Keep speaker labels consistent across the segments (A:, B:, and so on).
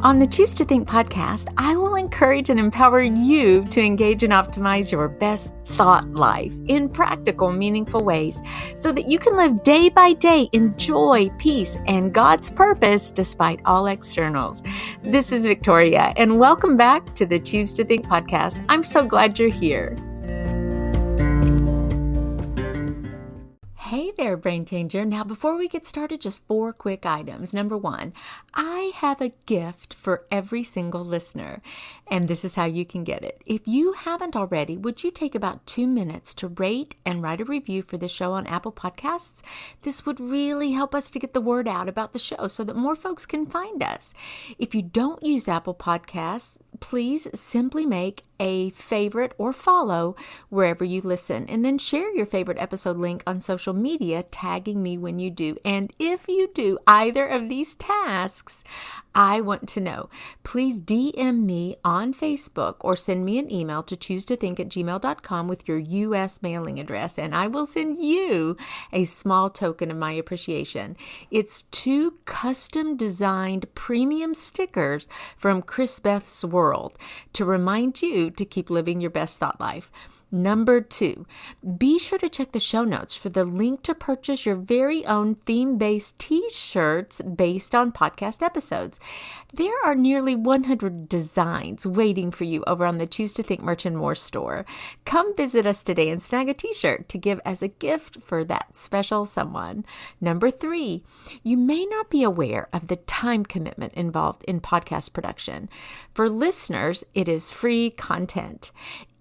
A: On the Choose to Think podcast, I will encourage and empower you to engage and optimize your best thought life in practical, meaningful ways so that you can live day by day in joy, peace, and God's purpose despite all externals. This is Victoria, and welcome back to the Choose to Think podcast. I'm so glad you're here. Hey there, Brain Changer. Now, before we get started, just 4 quick items. Number 1, I have a gift for every single listener, and this is how you can get it. If you haven't already, would you take about 2 minutes to rate and write a review for the show on Apple Podcasts? This would really help us to get the word out about the show so that more folks can find us. If you don't use Apple Podcasts, please simply make a favorite or follow wherever you listen, and then share your favorite episode link on social media, tagging me when you do. And if you do either of these tasks, I want to know. Please DM me on Facebook or send me an email to choosetothink@gmail.com with your U.S. mailing address, and I will send you a small token of my appreciation. It's 2 custom designed premium stickers from Chris Beth's World to remind you to keep living your best thought life. Number 2, be sure to check the show notes for the link to purchase your very own theme-based t-shirts based on podcast episodes. There are nearly 100 designs waiting for you over on the Choose to Think Merch and More store. Come visit us today and snag a t-shirt to give as a gift for that special someone. Number 3, you may not be aware of the time commitment involved in podcast production. For listeners, it is free content.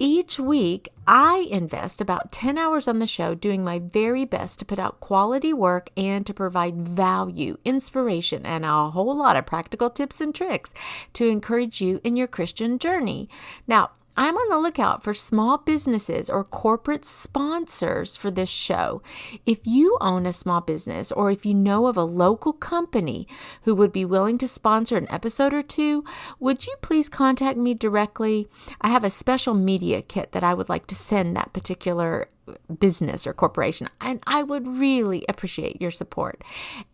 A: Each week, I invest about 10 hours on the show doing my very best to put out quality work and to provide value, inspiration, and a whole lot of practical tips and tricks to encourage you in your Christian journey. Now, I'm on the lookout for small businesses or corporate sponsors for this show. If you own a small business or if you know of a local company who would be willing to sponsor an episode or 2, would you please contact me directly? I have a special media kit that I would like to send that particular business or corporation, and I would really appreciate your support.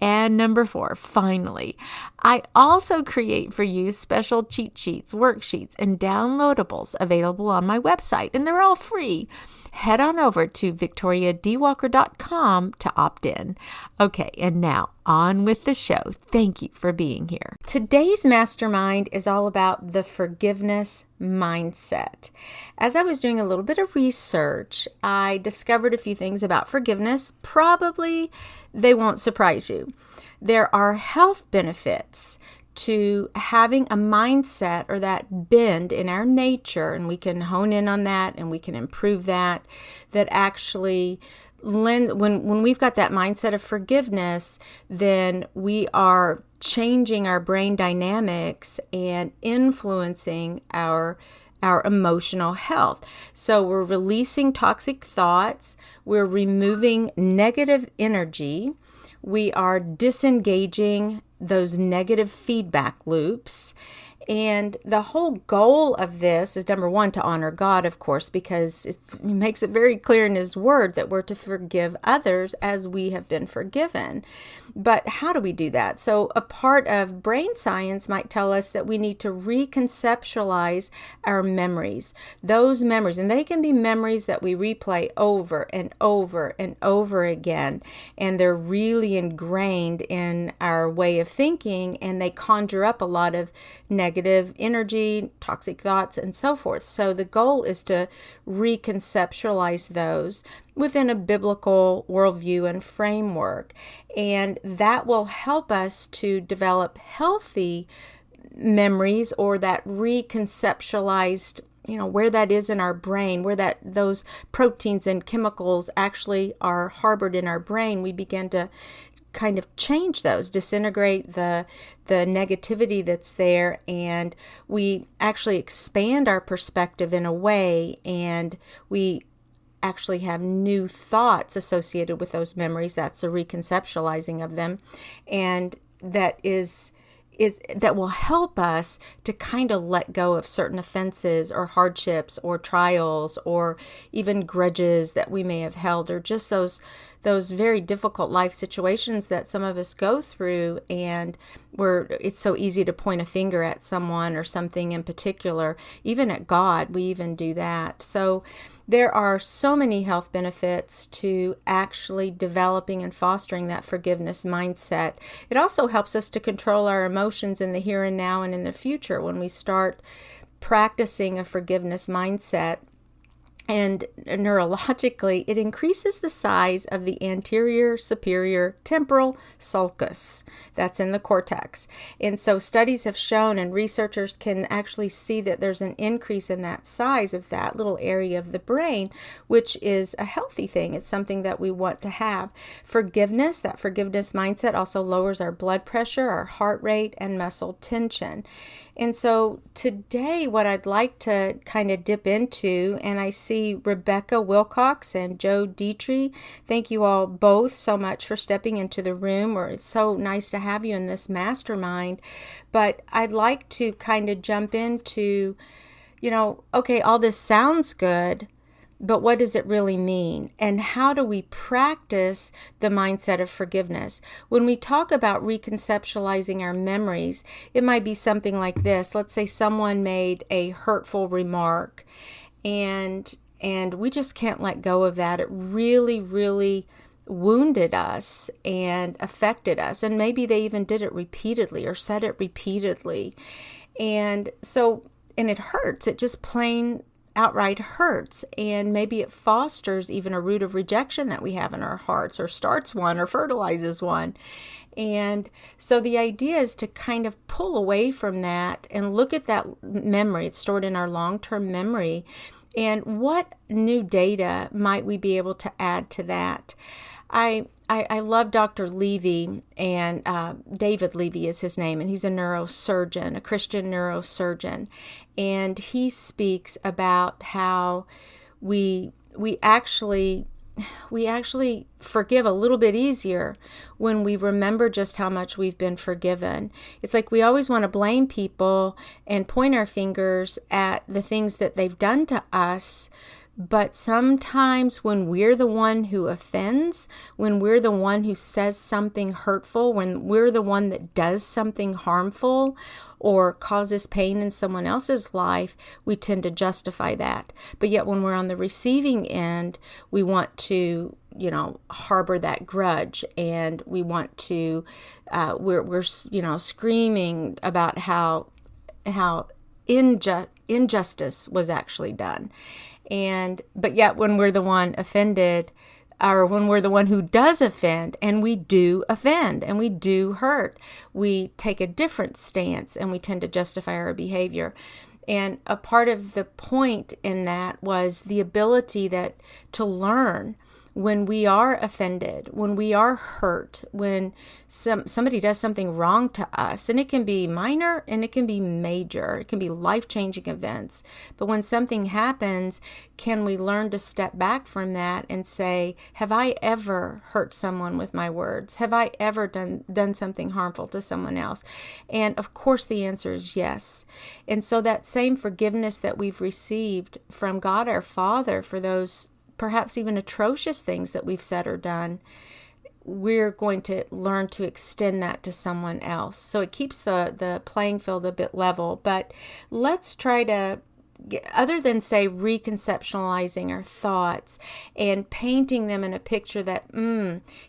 A: And number 4, finally, I also create for you special cheat sheets, worksheets, and downloadables available on my website, and they're all free. Head on over to victoriadwalker.com to opt in. Okay, and now on with the show. Thank you for being here. Today's mastermind is all about the forgiveness mindset. As I was doing a little bit of research, I discovered a few things about forgiveness. Probably they won't surprise you. There are health benefits to having a mindset or that bend in our nature, and we can hone in on that and we can improve that actually when we've got that mindset of forgiveness, then we are changing our brain dynamics and influencing our emotional health. So we're releasing toxic thoughts, we're removing negative energy, we are disengaging those negative feedback loops. And the whole goal of this is, number 1, to honor God, of course, because it makes it very clear in His Word that we're to forgive others as we have been forgiven. But how do we do that? So a part of brain science might tell us that we need to re-conceptualize our memories. Those memories, and they can be memories that we replay over and over and over again, and they're really ingrained in our way of thinking, and they conjure up a lot of negative energy, toxic thoughts, and so forth. So the goal is to re-conceptualize those within a biblical worldview and framework. And that will help us to develop healthy memories, or that re-conceptualized, where that is in our brain, where those proteins and chemicals actually are harbored in our brain. We begin to kind of change those, disintegrate the negativity that's there, and we actually expand our perspective in a way, and we actually have new thoughts associated with those memories. That's a reconceptualizing of them, and that is that will help us to kind of let go of certain offenses or hardships or trials or even grudges that we may have held, or just those very difficult life situations that some of us go through, and it's so easy to point a finger at someone or something in particular, even at God. We even do that. So there are so many health benefits to actually developing and fostering that forgiveness mindset. It also helps us to control our emotions in the here and now and in the future when we start practicing a forgiveness mindset. And neurologically, it increases the size of the anterior superior temporal sulcus that's in the cortex. And so studies have shown, and researchers can actually see, that there's an increase in that size of that little area of the brain, which is a healthy thing. It's something that we want to have. Forgiveness, that forgiveness mindset, also lowers our blood pressure, our heart rate, and muscle tension. And so today, what I'd like to kind of dip into, and I see Rebecca Wilcox and Joe Dietrich. Thank you all both so much for stepping into the room. It's so nice to have you in this mastermind. But I'd like to kind of jump into, okay, all this sounds good, but what does it really mean? And how do we practice the mindset of forgiveness? When we talk about reconceptualizing our memories, it might be something like this. Let's say someone made a hurtful remark, and we just can't let go of that. It really, really wounded us and affected us. And maybe they even did it repeatedly or said it repeatedly. And it hurts. It just plain outright hurts, and maybe it fosters even a root of rejection that we have in our hearts, or starts one or fertilizes one. And so the idea is to kind of pull away from that and look at that memory. It's stored in our long-term memory, and what new data might we be able to add to that? I love Dr. Levy, and David Levy is his name, and he's a neurosurgeon, a Christian neurosurgeon, and he speaks about how we actually forgive a little bit easier when we remember just how much we've been forgiven. It's like we always want to blame people and point our fingers at the things that they've done to us. But sometimes when we're the one who offends, when we're the one who says something hurtful, when we're the one that does something harmful or causes pain in someone else's life, we tend to justify that. But yet when we're on the receiving end, we want to, harbor that grudge, and we want to, we're screaming about how injustice was actually done. But yet when we're the one offended, or when we're the one who does offend, and we do offend and we do hurt, we take a different stance and we tend to justify our behavior. And a part of the point in that was the ability to learn when we are offended, when we are hurt, when somebody does something wrong to us. And it can be minor and it can be major. It can be life-changing events. But when something happens, can we learn to step back from that and say, have I ever hurt someone with my words? Have I ever done something harmful to someone else? And of course the answer is yes. And so that same forgiveness that we've received from God our Father for those perhaps even atrocious things that we've said or done, we're going to learn to extend that to someone else. So it keeps the playing field a bit level. But let's try to, other than say reconceptualizing our thoughts and painting them in a picture that,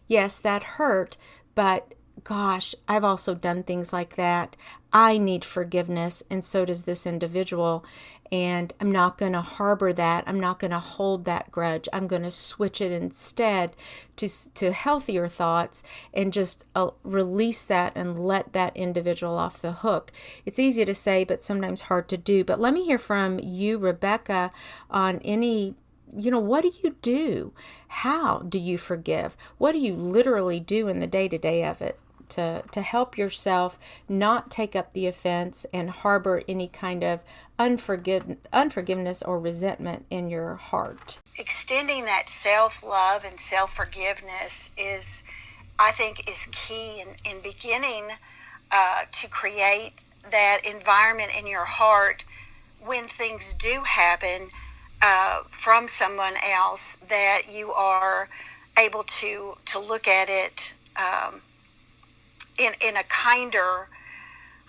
A: yes, that hurt, but gosh, I've also done things like that. I need forgiveness, and so does this individual. And I'm not going to harbor that. I'm not going to hold that grudge. I'm going to switch it instead to healthier thoughts and just release that and let that individual off the hook. It's easy to say, but sometimes hard to do. But let me hear from you, Rebecca, on any, what do you do? How do you forgive? What do you literally do in the day-to-day of it to help yourself not take up the offense and harbor any kind of unforgiveness or resentment in your heart?
B: Extending that self-love and self-forgiveness I think is key in beginning to create that environment in your heart when things do happen from someone else, that you are able to look at it in a kinder,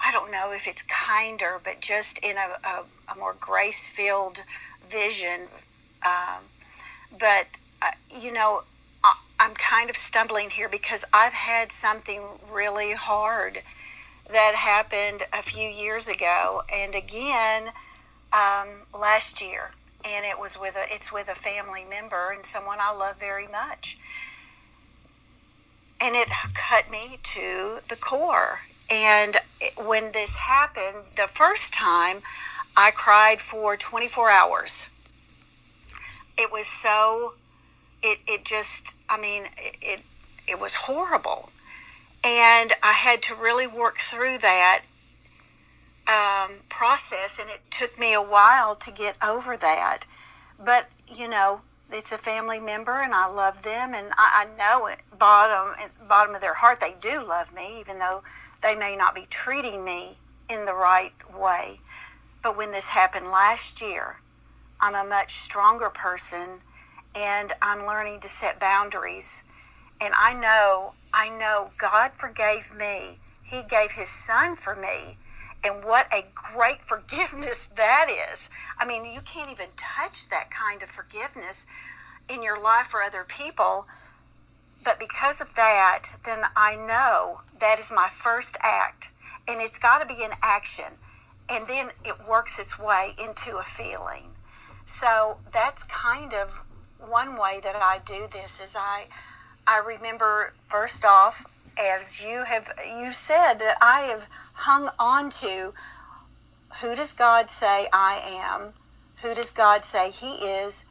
B: I don't know if it's kinder, but just in a more grace-filled vision. But, I'm kind of stumbling here because I've had something really hard that happened a few years ago, and again last year, and it's with a family member and someone I love very much, and it cut me to the core. And when this happened the first time, I cried for 24 hours. It was so, it just, it was horrible. And I had to really work through that process, and it took me a while to get over that. But, it's a family member, and I love them, and I know at the bottom of their heart they do love me, even though they may not be treating me in the right way. But when this happened last year, I'm a much stronger person, and I'm learning to set boundaries. And I know God forgave me. He gave his son for me. And what a great forgiveness that is. You can't even touch that kind of forgiveness in your life for other people. But because of that, then I know that is my first act. And it's got to be an action. And then it works its way into a feeling. So that's kind of one way that I do this. Is I remember, first off, as you said, that I have hung on to, who does God say I am? Who does God say he is?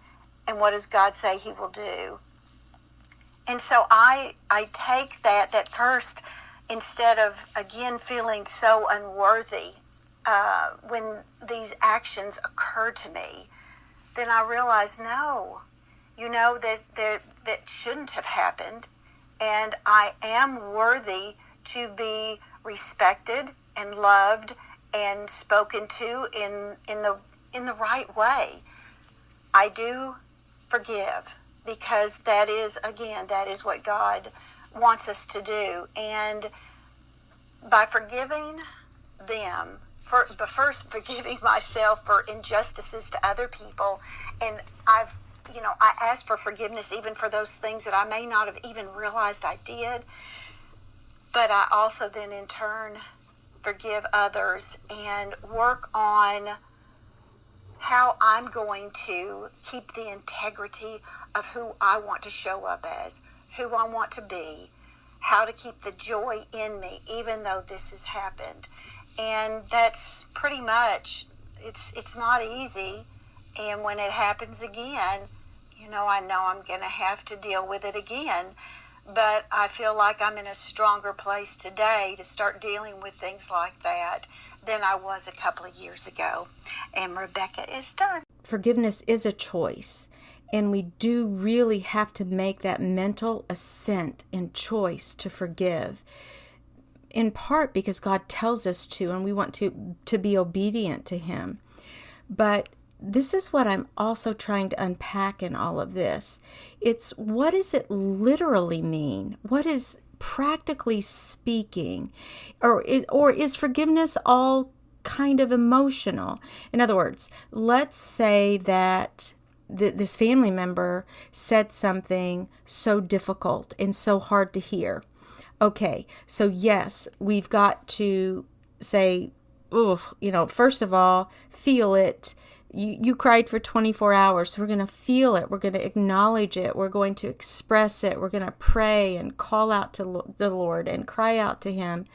B: And what does God say he will do? And so I take that first, instead of, again, feeling so unworthy when these actions occur to me, then I realize, no, that shouldn't have happened. And I am worthy to be respected and loved and spoken to in the right way. I do forgive, because that is what God wants us to do. And by forgiving them, but first forgiving myself for injustices to other people, and I ask for forgiveness even for those things that I may not have even realized I did. But I also then in turn forgive others and work on how I'm going to keep the integrity of who I want to show up as, who I want to be, how to keep the joy in me, even though this has happened. And that's pretty much, it's not easy. And when it happens again, I know I'm going to have to deal with it again. But I feel like I'm in a stronger place today to start dealing with things like that than I was a couple of years ago. And Rebecca is done.
A: Forgiveness is a choice, and we do really have to make that mental assent and choice to forgive, in part because God tells us to, and we want to be obedient to him. But this is what I'm also trying to unpack in all of this. It's, what does it literally mean? What is, practically speaking, or is forgiveness all kind of emotional? In other words, let's say that this family member said something so difficult and so hard to hear. Okay, so yes, we've got to say, first of all, feel it. You cried for 24 hours, so we're going to feel it. We're going to acknowledge it. We're going to express it. We're going to pray and call out to the Lord and cry out to him.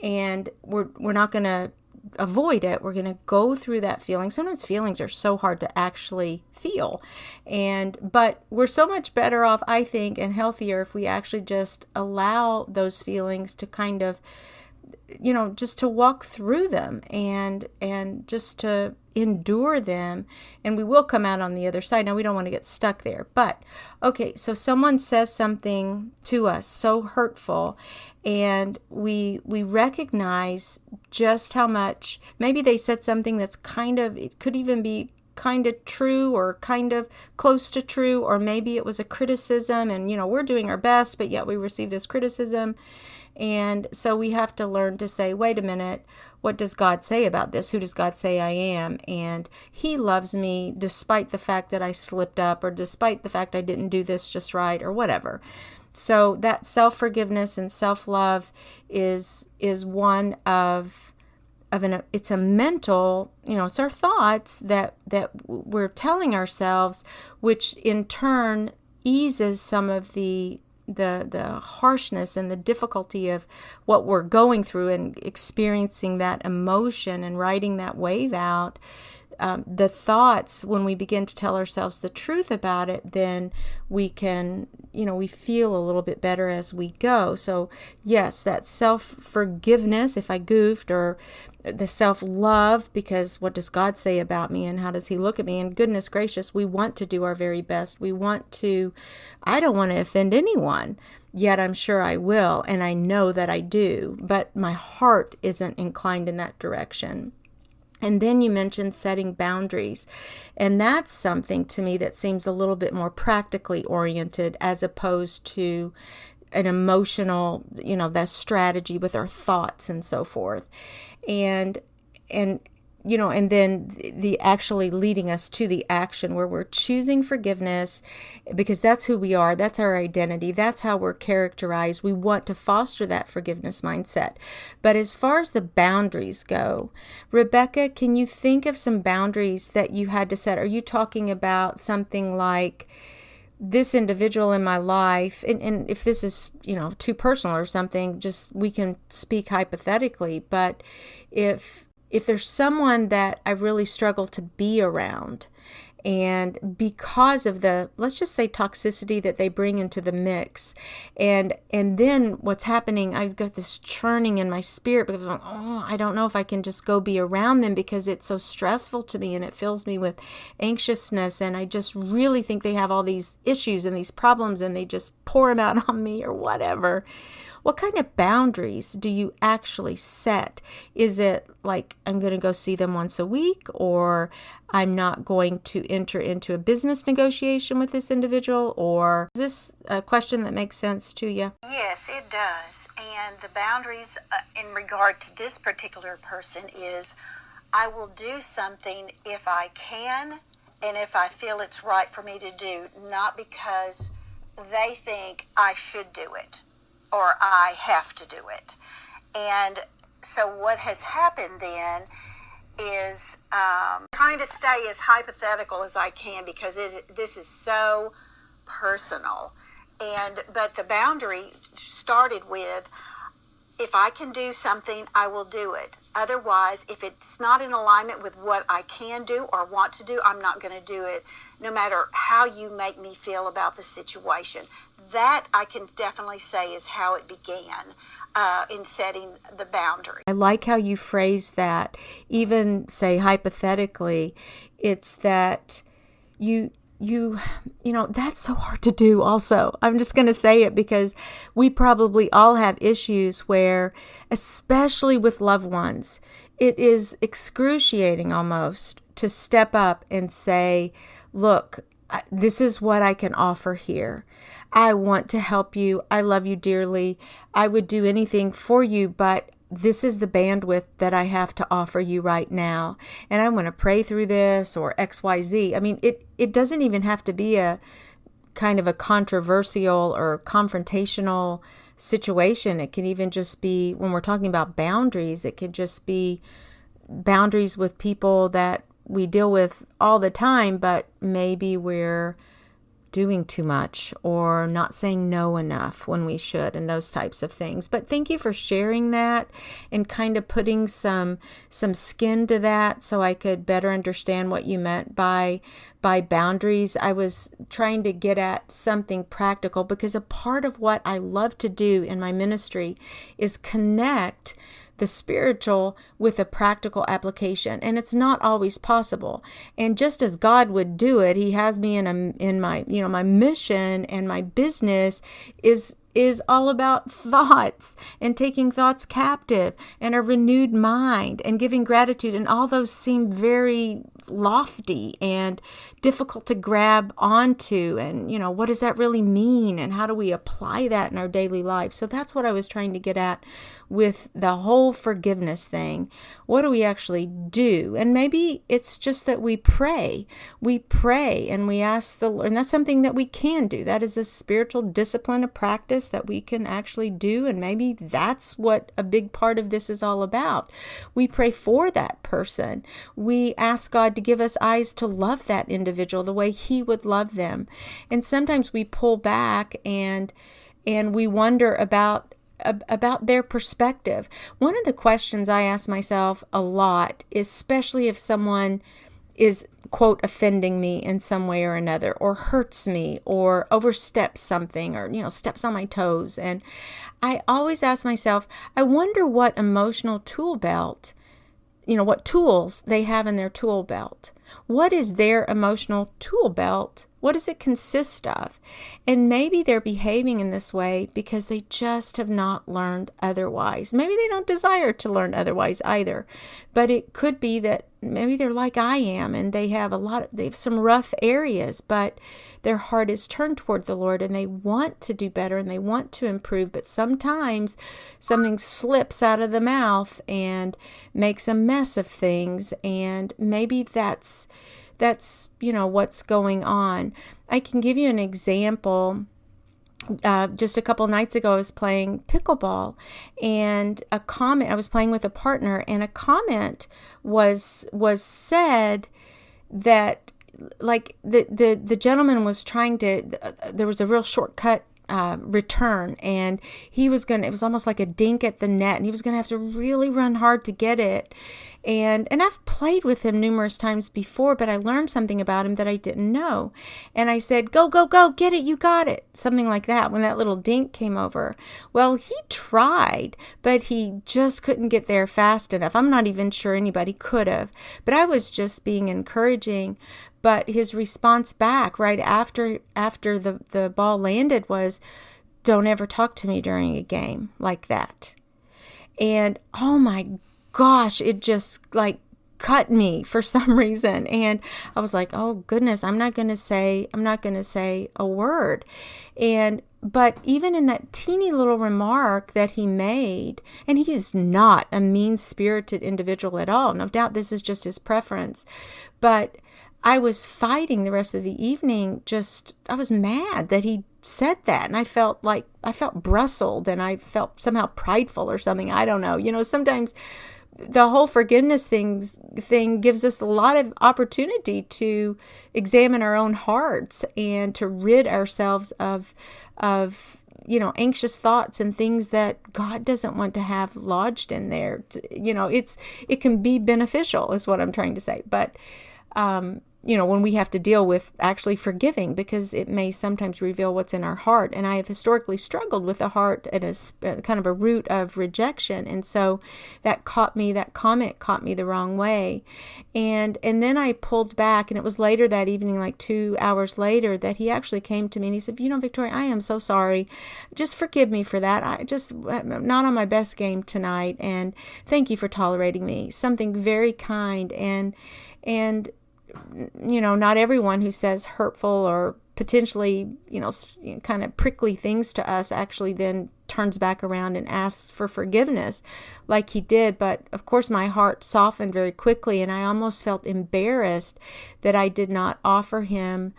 A: And we're not going to avoid it. We're going to go through that feeling. Sometimes feelings are so hard to actually feel. But we're so much better off, I think, and healthier if we actually just allow those feelings to kind of just to walk through them and just to endure them, and we will come out on the other side. Now, we don't want to get stuck there, but okay, so someone says something to us so hurtful, and we recognize just how much, maybe they said something that's it could even be kind of true or kind of close to true, or maybe it was a criticism, and we're doing our best, but yet we receive this criticism. And so we have to learn to say, wait a minute, what does God say about this? Who does God say I am? And He loves me despite the fact that I slipped up, or despite the fact I didn't do this just right, or whatever. So that self-forgiveness and self-love is one of it's a mental, it's our thoughts that we're telling ourselves, which in turn eases some of the harshness and the difficulty of what we're going through and experiencing that emotion and riding that wave out. The thoughts, when we begin to tell ourselves the truth about it, then we can, we feel a little bit better as we go. So yes, that self-forgiveness, if I goofed, or the self-love, because what does God say about me and how does He look at me? And goodness gracious, we want to do our very best. I don't want to offend anyone, yet I'm sure I will, and I know that I do, but my heart isn't inclined in that direction. And then you mentioned setting boundaries, and that's something to me that seems a little bit more practically oriented as opposed to an emotional, that strategy with our thoughts and so forth. And then the actually leading us to the action where we're choosing forgiveness, because that's who we are. That's our identity. That's how we're characterized. We want to foster that forgiveness mindset. But as far as the boundaries go, Rebecca, can you think of some boundaries that you had to set? Are you talking about something like, this individual in my life, and if this is, too personal or something, just we can speak hypothetically, but if there's someone that I really struggle to be around, and because of the, let's just say, toxicity that they bring into the mix, and then what's happening, I've got this churning in my spirit because I'm like, I don't know if I can just go be around them because it's so stressful to me and it fills me with anxiousness, and I just really think they have all these issues and these problems and they just pour them out on me or whatever. What kind of boundaries do you actually set? Is it like, I'm going to go see them once a week, or I'm not going to enter into a business negotiation with this individual? Or is this a question that makes sense to you?
B: Yes, it does. And the boundaries in regard to this particular person is, I will do something if I can and if I feel it's right for me to do, not because they think I should do it or I have to do it. And so what has happened then is trying to stay as hypothetical as I can, because this is so personal. But the boundary started with, if I can do something, I will do it. Otherwise, if it's not in alignment with what I can do or want to do, I'm not going to do it, no matter how you make me feel about the situation. That I can definitely say is how it began in setting the boundary.
A: I like how you phrase that. Even say hypothetically, it's that you that's so hard to do also. I'm just going to say it because we probably all have issues where, especially with loved ones, it is excruciating almost to step up and say, look, this is what I can offer here. I want to help you. I love you dearly. I would do anything for you, but this is the bandwidth that I have to offer you right now. And I want to pray through this or XYZ. I mean, it doesn't even have to be a kind of a controversial or confrontational situation. It can even just be, when we're talking about boundaries, it could just be boundaries with people that we deal with all the time, but maybe we're doing too much or not saying no enough when we should, and those types of things. But thank you for sharing that and kind of putting some skin to that so I could better understand what you meant by by boundaries, I was trying to get at something practical, because a part of what I love to do in my ministry is connect the spiritual with a practical application, and it's not always possible. And just as God would do it, He has me in my my mission, and my business is all about thoughts and taking thoughts captive and a renewed mind and giving gratitude, and all those seem very lofty and difficult to grab onto, and what does that really mean, and how do we apply that in our daily life? So that's what I was trying to get at with the whole forgiveness thing. What do we actually do? And maybe it's just that we pray and we ask the Lord, and that's something that we can do. That is a spiritual discipline, a practice that we can actually do, and maybe that's what a big part of this is all about. We pray for that person. We ask God to give us eyes to love that individual the way He would love them. And sometimes we pull back and we wonder about their perspective. One of the questions I ask myself a lot, especially if someone is, quote, offending me in some way or another, or hurts me, or oversteps something, or, steps on my toes. And I always ask myself, I wonder what emotional tool belt, what tools they have in their tool belt. What is their emotional tool belt? What does it consist of? And maybe they're behaving in this way because they just have not learned otherwise. Maybe they don't desire to learn otherwise either. But it could be that maybe they're like I am, and they have some rough areas, but their heart is turned toward the Lord, and they want to do better, and they want to improve. But sometimes something slips out of the mouth and makes a mess of things, and maybe that's what's going on. I can give you an example. Just a couple nights ago, I was playing pickleball, and I was playing with a partner, and a comment was said that, like, the gentleman was trying to, there was a real shortcut return, and it was almost like a dink at the net, and he was going to have to really run hard to get it. And I've played with him numerous times before, but I learned something about him that I didn't know. And I said, go, get it, you got it. Something like that when that little dink came over. Well, he tried, but he just couldn't get there fast enough. I'm not even sure anybody could have, but I was just being encouraging. But his response back right after the ball landed was, "Don't ever talk to me during a game like that." And oh my gosh, it just like cut me for some reason. And I was like, oh goodness, I'm not going to say a word. But even in that teeny little remark that he made, and he's not a mean-spirited individual at all. No doubt this is just his preference. But I was fighting the rest of the evening. I was mad that he said that. And I felt bristled, and I felt somehow prideful or something. I don't know. Sometimes the whole forgiveness thing gives us a lot of opportunity to examine our own hearts and to rid ourselves of anxious thoughts and things that God doesn't want to have lodged in there. It can be beneficial, is what I'm trying to say. But when we have to deal with actually forgiving, because it may sometimes reveal what's in our heart. And I have historically struggled with the heart at a kind of a root of rejection. And so that comment caught me the wrong way. And then I pulled back, and it was later that evening, like 2 hours later, that he actually came to me and he said, Victoria, I am so sorry. Just forgive me for that. I'm not on my best game tonight. And thank you for tolerating me. Something very kind. And not everyone who says hurtful or potentially, kind of prickly things to us actually then turns back around and asks for forgiveness like he did. But of course, my heart softened very quickly, and I almost felt embarrassed that I did not offer him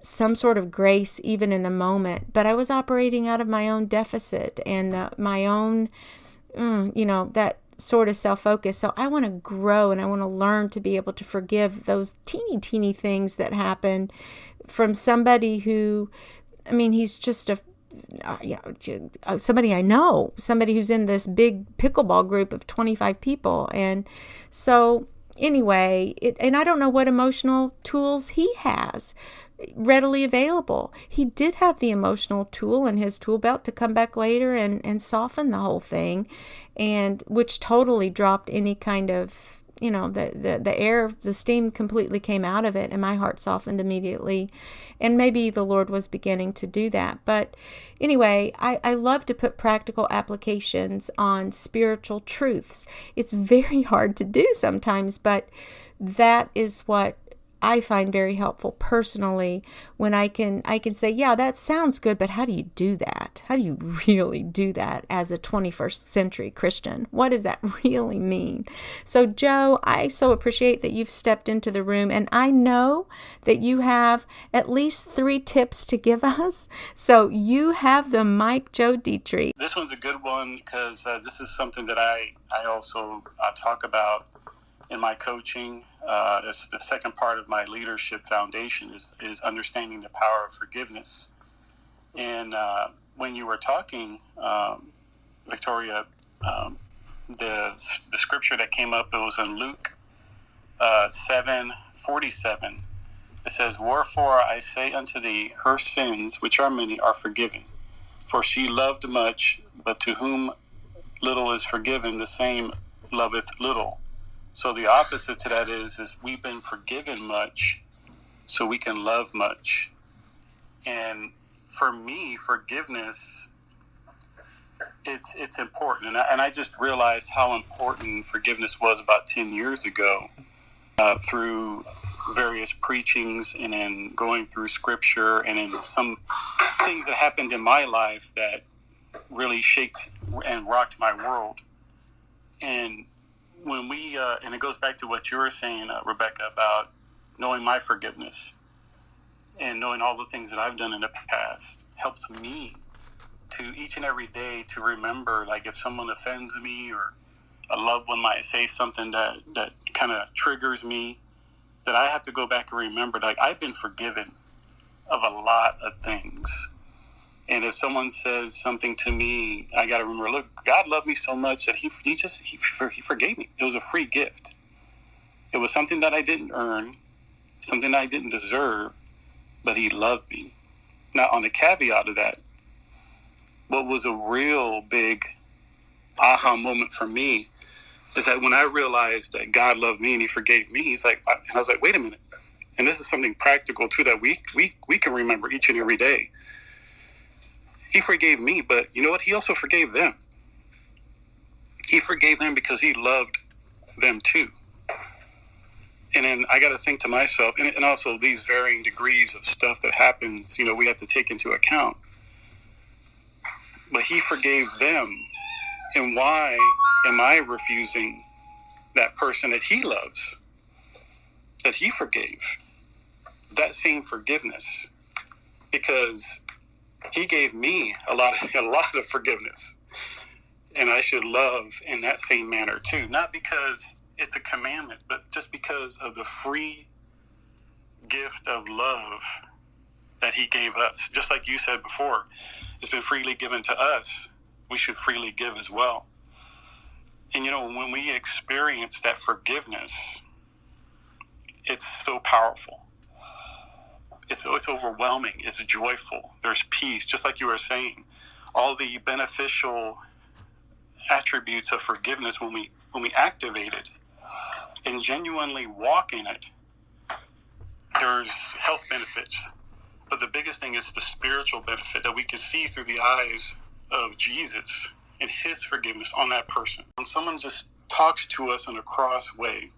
A: some sort of grace even in the moment. But I was operating out of my own deficit and my own, that sort of self-focus. So I want to grow, and I want to learn to be able to forgive those teeny things that happen from somebody who, he's just somebody I know, somebody who's in this big pickleball group of 25 people. And so anyway, and I don't know what emotional tools he has readily available. He did have the emotional tool in his tool belt to come back later and soften the whole thing, and which totally dropped any kind of, the air, the steam completely came out of it, and my heart softened immediately. And maybe the Lord was beginning to do that. But anyway, I love to put practical applications on spiritual truths. It's very hard to do sometimes, but that is what I find very helpful personally, when I can say, yeah, that sounds good, but how do you do that? How do you really do that as a 21st century Christian? What does that really mean? So Joe, I so appreciate that you've stepped into the room, and I know that you have at least 3 tips to give us. So you have the mic, Joe Dietrich.
C: This one's a good one because this is something that I also talk about in my coaching. It's the second part of my leadership foundation is understanding the power of forgiveness. And when you were talking, Victoria, the scripture that came up, it was in Luke 7:47. It says, "Wherefore I say unto thee, her sins, which are many, are forgiven. For she loved much, but to whom little is forgiven, the same loveth little." So the opposite to that is we've been forgiven much, so we can love much. And for me, forgiveness, it's important. And I just realized how important forgiveness was about 10 years ago through various preachings and in going through scripture and in some things that happened in my life that really shaped and rocked my world. And when we, and it goes back to what you were saying, Rebecca, about knowing my forgiveness and knowing all the things that I've done in the past helps me to each and every day to remember, like if someone offends me or a loved one might say something that kind of triggers me, that I have to go back and remember, like I've been forgiven of a lot of things. And if someone says something to me, I got to remember, look, God loved me so much that he forgave me. It was a free gift. It was something that I didn't earn, something I didn't deserve, but he loved me. Now, on the caveat of that, what was a real big aha moment for me is that when I realized that God loved me and he forgave me, he's like, and I was like, wait a minute. And this is something practical too that we can remember each and every day. He forgave me, but you know what? He also forgave them. He forgave them because he loved them too. And then I got to think to myself, and also these varying degrees of stuff that happens, we have to take into account. But he forgave them. And why am I refusing that person that he loves, that he forgave? That same forgiveness. Because he gave me a lot of forgiveness, and I should love in that same manner too. Not because it's a commandment, but just because of the free gift of love that he gave us. Just like you said before, it's been freely given to us. We should freely give as well. And when we experience that forgiveness, it's so powerful. It's overwhelming. It's joyful. There's peace, just like you were saying. All the beneficial attributes of forgiveness, when we activate it and genuinely walk in it, there's health benefits. But the biggest thing is the spiritual benefit that we can see through the eyes of Jesus and his forgiveness on that person. When someone just talks to us in a cross way,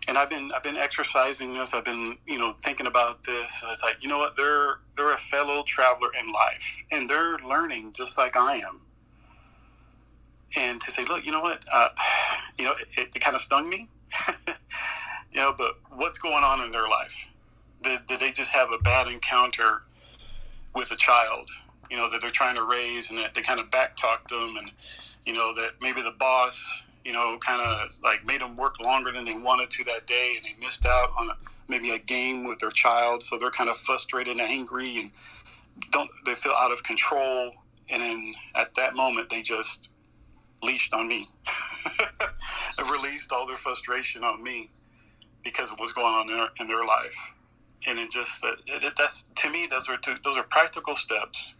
C: and I've been exercising this. I've been, thinking about this. It's like, you know what? They're a fellow traveler in life, and they're learning just like I am. And to say, look, you know what? It kind of stung me. But what's going on in their life? Did they just have a bad encounter with a child? That they're trying to raise, and that they kind of backtalked them, and that maybe the boss, kind of like made them work longer than they wanted to that day, and they missed out on maybe a game with their child, so they're kind of frustrated and angry, and they feel out of control, and then at that moment they just leashed on me. released all their frustration on me because of what's going on in their life. And it just, that's, to me, those are practical steps.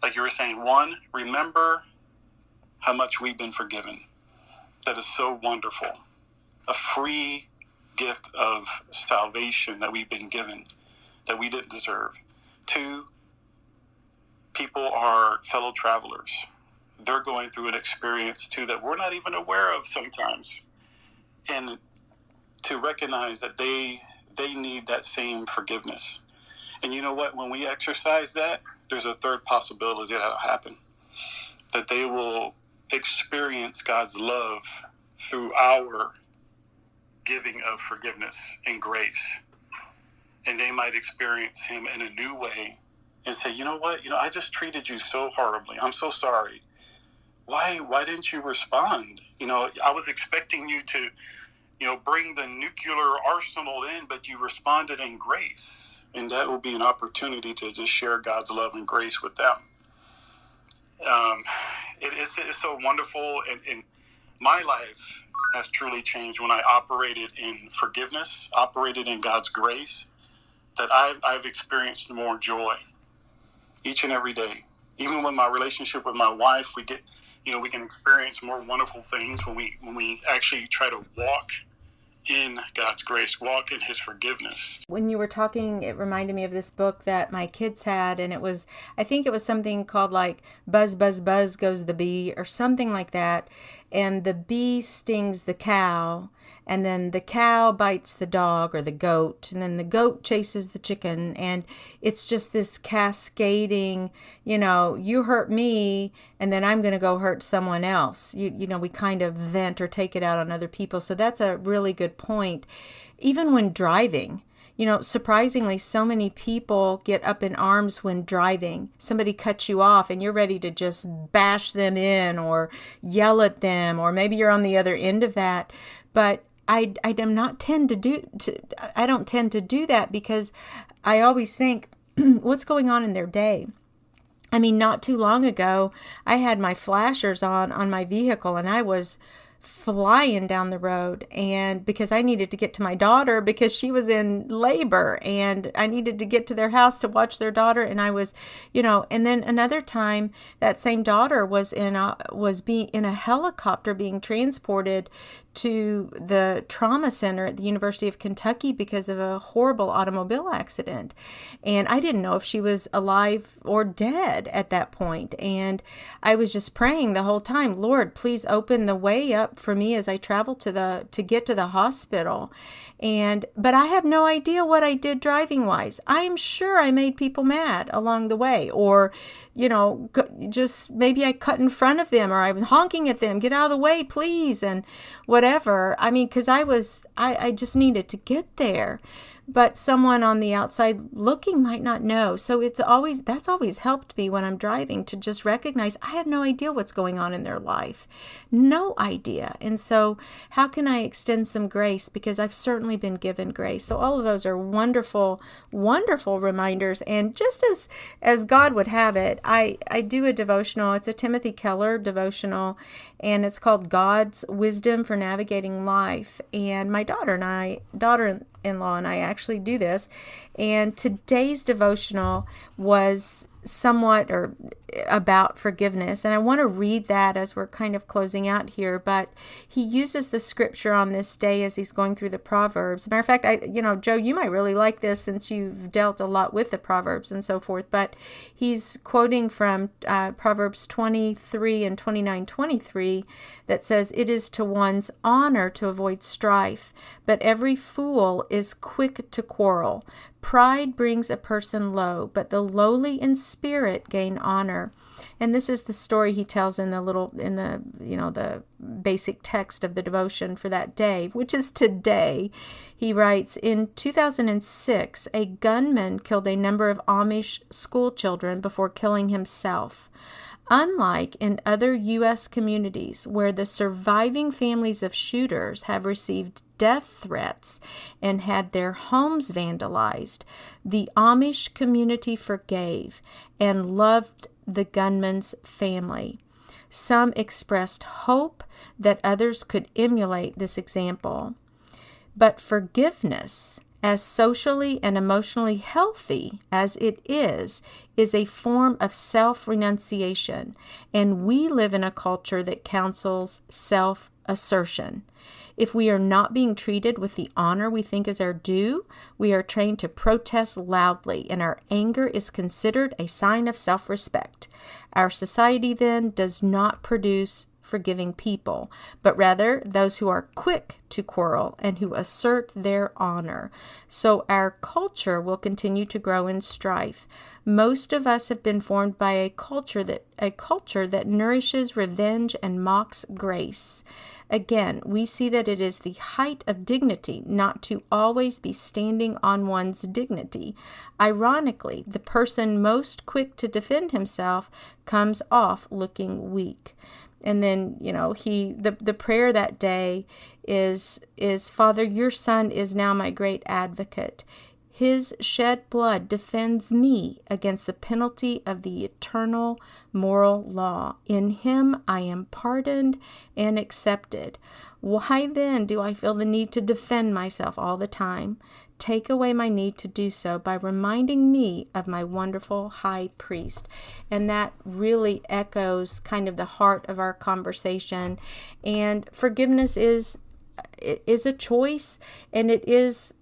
C: Like you were saying, one, remember how much we've been forgiven. That is so wonderful. A free gift of salvation that we've been given that we didn't deserve. Two, people are fellow travelers. They're going through an experience too that we're not even aware of sometimes. And to recognize that they need that same forgiveness. And you know what? When we exercise that, there's a third possibility that'll happen. That they will experience God's love through our giving of forgiveness and grace. And they might experience him in a new way and say, you know what? I just treated you so horribly. I'm so sorry. Why didn't you respond? I was expecting you to, bring the nuclear arsenal in, but you responded in grace. And that will be an opportunity to just share God's love and grace with them. It's so wonderful. And my life has truly changed when I operated in forgiveness, operated in God's grace, that I've experienced more joy each and every day. Even with my relationship with my wife, we can experience more wonderful things when we actually try to walk in God's grace, walk in his forgiveness.
A: When you were talking, it reminded me of this book that my kids had, and I think it was something called like Buzz, Buzz, Buzz Goes the Bee, or something like that. And the bee stings the cow, and then the cow bites the dog or the goat, and then the goat chases the chicken, and it's just this cascading, you hurt me, and then I'm going to go hurt someone else. We kind of vent or take it out on other people. So that's a really good point. Even when driving, surprisingly, so many people get up in arms when driving. Somebody cuts you off and you're ready to just bash them in or yell at them, or maybe you're on the other end of that. But I don't tend to do that, because I always think, what's going on in their day? I mean, not too long ago, I had my flashers on my vehicle, and I was flying down the road, and because I needed to get to my daughter because she was in labor, and I needed to get to their house to watch their daughter, and I was, and then another time that same daughter was in a helicopter being transported to the trauma center at the University of Kentucky because of a horrible automobile accident. And I didn't know if she was alive or dead at that point. And I was just praying the whole time, Lord, please open the way up for me as I travel to get to the hospital. But I have no idea what I did driving wise. I'm sure I made people mad along the way, or, just maybe I cut in front of them, or I was honking at them, get out of the way, please. And whatever. I mean, because I just needed to get there. But someone on the outside looking might not know. So that's always helped me when I'm driving, to just recognize I have no idea what's going on in their life. No idea. And so how can I extend some grace? Because I've certainly been given grace. So all of those are wonderful, wonderful reminders. And just as God would have it, I do a devotional. It's a Timothy Keller devotional, and it's called God's Wisdom for Navigating Life. And my daughter-in-law and I actually do this. And today's devotional was somewhat about forgiveness. And I want to read that as we're kind of closing out here. But he uses the scripture on this day as he's going through the Proverbs. Matter of fact, Joe, you might really like this since you've dealt a lot with the Proverbs and so forth. But he's quoting from Proverbs 23 and 29:23 that says, "It is to one's honor to avoid strife, but every fool is quick to quarrel. Pride brings a person low, but the lowly in spirit gain honor." And this is the story he tells in the basic text of the devotion for that day, which is today. He writes, in 2006, a gunman killed a number of Amish school children before killing himself. Unlike in other U.S. communities where the surviving families of shooters have received death threats and had their homes vandalized, the Amish community forgave and loved the gunman's family. Some expressed hope that others could emulate this example. But forgiveness, as socially and emotionally healthy as it is a form of self-renunciation, and we live in a culture that counsels self-assertion. If we are not being treated with the honor we think is our due, we are trained to protest loudly, and our anger is considered a sign of self-respect. Our society then does not produce forgiving people, but rather those who are quick to quarrel and who assert their honor. So our culture will continue to grow in strife. Most of us have been formed by a culture that nourishes revenge and mocks grace. Again, we see that it is the height of dignity not to always be standing on one's dignity. Ironically, the person most quick to defend himself comes off looking weak. And then, the prayer that day is, Father, your Son is now my great advocate. His shed blood defends me against the penalty of the eternal moral law. In him I am pardoned and accepted. Why then do I feel the need to defend myself all the time? Take away my need to do so by reminding me of my wonderful high priest. And that really echoes kind of the heart of our conversation. And forgiveness is a choice, and it is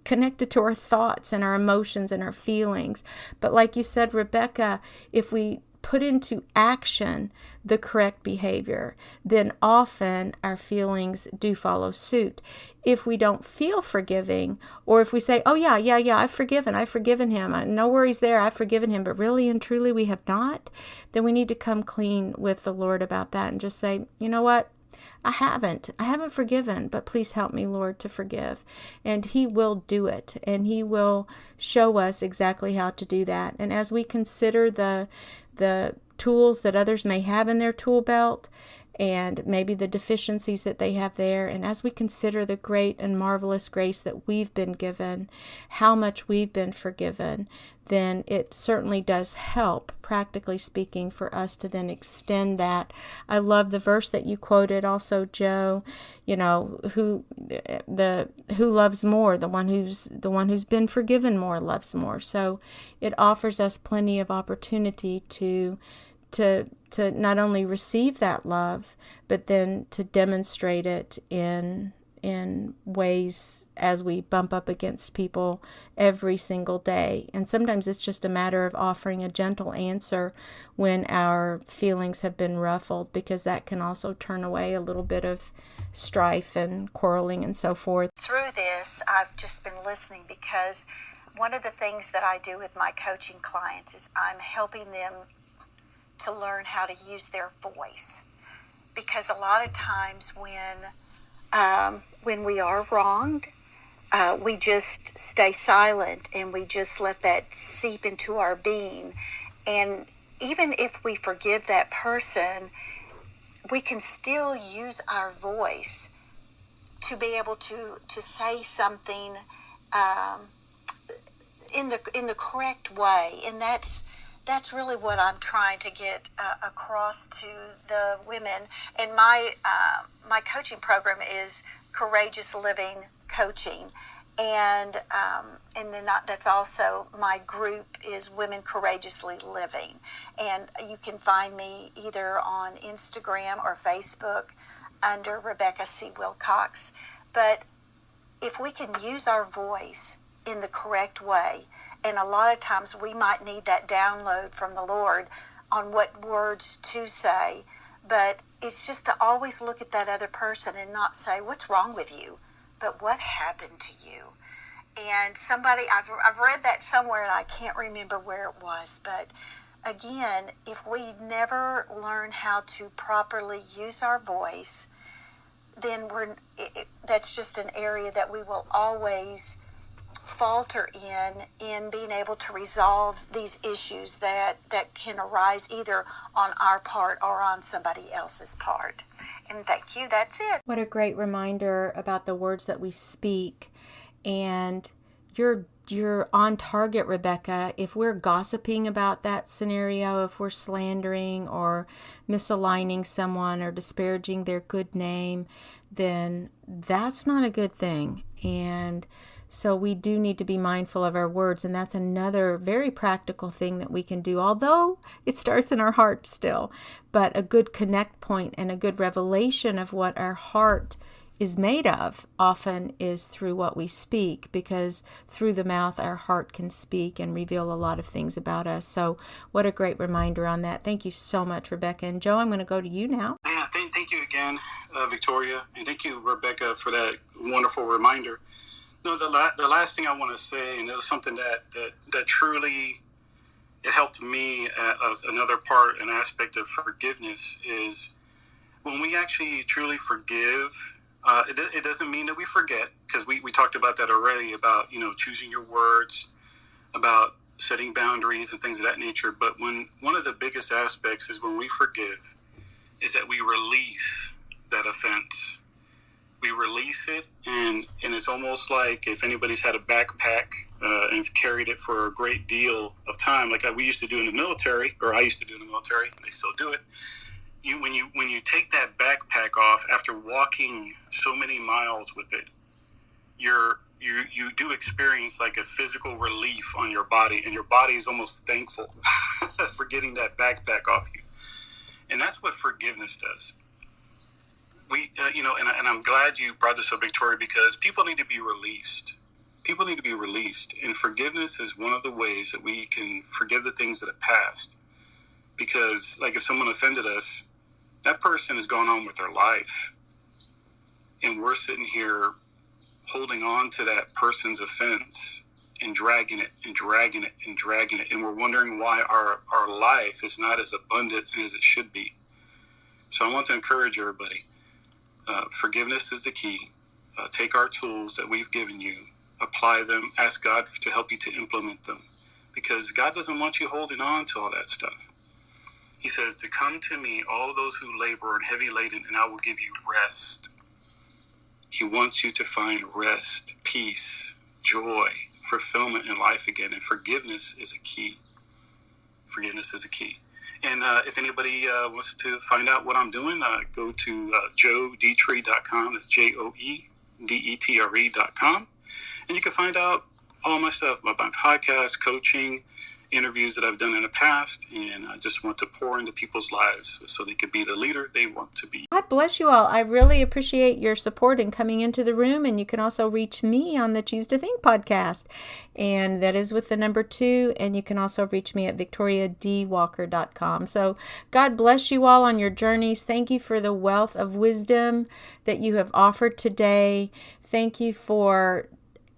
A: connected to our thoughts and our emotions and our feelings. But like you said, Rebecca, if we put into action the correct behavior, then often our feelings do follow suit. If we don't feel forgiving, or if we say, oh yeah, I've forgiven him, no worries there, I've forgiven him, but really and truly we have not, then we need to come clean with the Lord about that and just say, you know what? I haven't forgiven, but please help me, Lord, to forgive. And He will do it, and He will show us exactly how to do that. And as we consider the tools that others may have in their tool belt, and maybe the deficiencies that they have there, and as we consider the great and marvelous grace that we've been given, how much we've been forgiven, then it certainly does help, practically speaking, for us to then extend that. I love the verse that you quoted also, Joe, who loves more, the one who's been forgiven more loves more. So it offers us plenty of opportunity to not only receive that love, but then to demonstrate it in ways as we bump up against people every single day. And sometimes it's just a matter of offering a gentle answer when our feelings have been ruffled, because that can also turn away a little bit of strife and quarreling and so forth.
B: Through this, I've just been listening, because one of the things that I do with my coaching clients is I'm helping them to learn how to use their voice. Because a lot of times when we are wronged, we just stay silent and we just let that seep into our being. And even if we forgive that person, we can still use our voice to be able to say something in the correct way. And that's really what I'm trying to get across to the women. And my coaching program is Courageous Living Coaching, and then that's also my group is Women Courageously Living. And you can find me either on Instagram or Facebook under Rebecca C. Wilcox. But if we can use our voice in the correct way, and a lot of times we might need that download from the Lord on what words to say, but it's just to always look at that other person and not say, what's wrong with you? But what happened to you? And I've read that somewhere and I can't remember where it was, but again, if we never learn how to properly use our voice, then that's just an area that we will always falter in being able to resolve these issues that can arise either on our part or on somebody else's part. And thank you, that's it.
A: What a great reminder about the words that we speak and your you're on target, Rebecca. If we're gossiping about that scenario, if we're slandering or misaligning someone or disparaging their good name, then that's not a good thing. And so we do need to be mindful of our words, and that's another very practical thing that we can do, although it starts in our heart still. But a good connect point and a good revelation of what our heart is made of often is through what we speak, because through the mouth our heart can speak and reveal a lot of things about us. So what a great reminder on that. Thank you so much, Rebecca. And Joe, I'm going to go to you now.
C: Yeah, thank you again, Victoria, and thank you, Rebecca, for that wonderful reminder. No, the last thing I want to say, and it was something that truly it helped me as another part, an aspect of forgiveness, is when we actually truly forgive. It doesn't mean that we forget, because we talked about that already, about choosing your words, about setting boundaries and things of that nature. But when one of the biggest aspects is when we forgive, is that we release that offense. We release it, and it's almost like if anybody's had a backpack and carried it for a great deal of time, like we used to do in the military, or I used to do in the military, and they still do it. When you take that backpack off after walking so many miles with it, you do experience like a physical relief on your body, and your body is almost thankful for getting that backpack off you. And that's what forgiveness does. And I'm glad you brought this up, Victoria, because people need to be released. People need to be released, and forgiveness is one of the ways that we can forgive the things that have passed. Because, like, if someone offended us, that person is going on with their life, and we're sitting here holding on to that person's offense and dragging it and dragging it and dragging it, and we're wondering why our life is not as abundant as it should be. So I want to encourage everybody. Forgiveness is the key. Take our tools that we've given you, apply them, ask God to help you to implement them, because God doesn't want you holding on to all that stuff. He says to come to me, all those who labor and heavy laden, and I will give you rest. He wants you to find rest, peace, joy, fulfillment in life again, and forgiveness is a key. Forgiveness is a key. And if anybody wants to find out what I'm doing, go to joedetre.com. That's JOEDETRE.com. And you can find out all my stuff about my podcast, coaching, interviews that I've done in the past, and I just want to pour into people's lives so they could be the leader they want to be.
A: God bless you all. I really appreciate your support in coming into the room, and you can also reach me on the Choose to Think podcast, and that is with the number 2, and you can also reach me at victoriadwalker.com. So God bless you all on your journeys. Thank you for the wealth of wisdom that you have offered today. Thank you for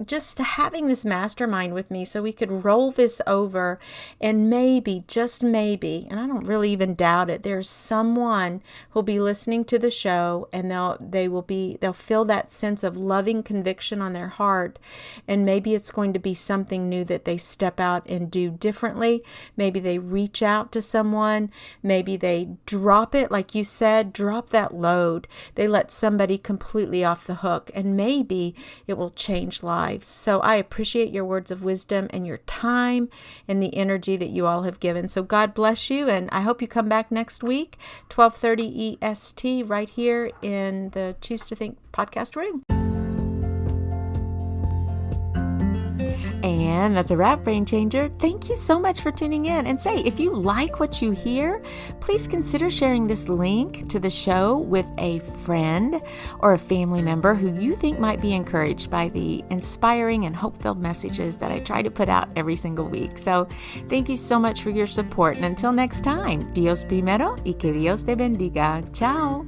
A: just having this mastermind with me so we could roll this over, and maybe, just maybe, and I don't really even doubt it, there's someone who'll be listening to the show, and they'll feel that sense of loving conviction on their heart, and maybe it's going to be something new that they step out and do differently. Maybe they reach out to someone, maybe they drop it, like you said, drop that load. They let somebody completely off the hook, and maybe it will change lives. So I appreciate your words of wisdom and your time and the energy that you all have given. So God bless you, and I hope you come back next week, 12:30 EST, right here in the Choose to Think podcast room. And that's a wrap, Brain Changer. Thank you so much for tuning in. And say, if you like what you hear, please consider sharing this link to the show with a friend or a family member who you think might be encouraged by the inspiring and hope-filled messages that I try to put out every single week. So thank you so much for your support. And until next time, Dios primero y que Dios te bendiga. Ciao.